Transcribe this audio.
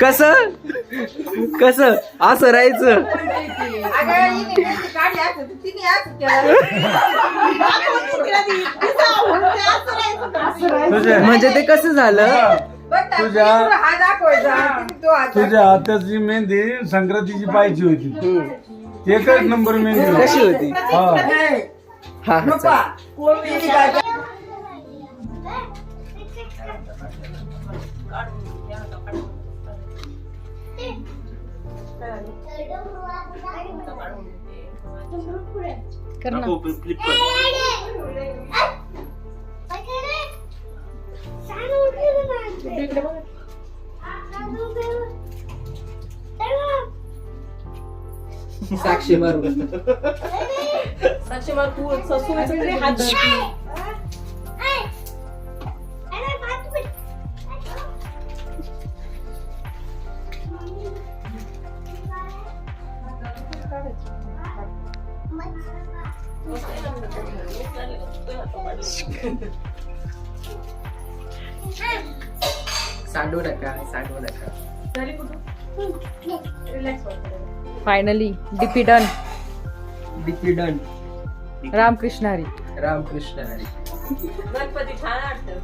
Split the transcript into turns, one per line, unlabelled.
कसं कसं असं राहायचं. म्हणजे ते कसं झालं.
तुझ्या हाताची मेहंदी संक्रांतीची पाहिजे होती. एकच नंबर मेहंदी
कशी होती.
हा
हा हा चालेल.
कर ना.
साक्षी मारू.
साक्षी मग तू ससूनच तरी हात धरती.
सांडू नका सांडू नका.
Finally DP done.
DP done.
Ramkrishna Hari.
Ramkrishna Hari.
Ganpati छान वाटतं.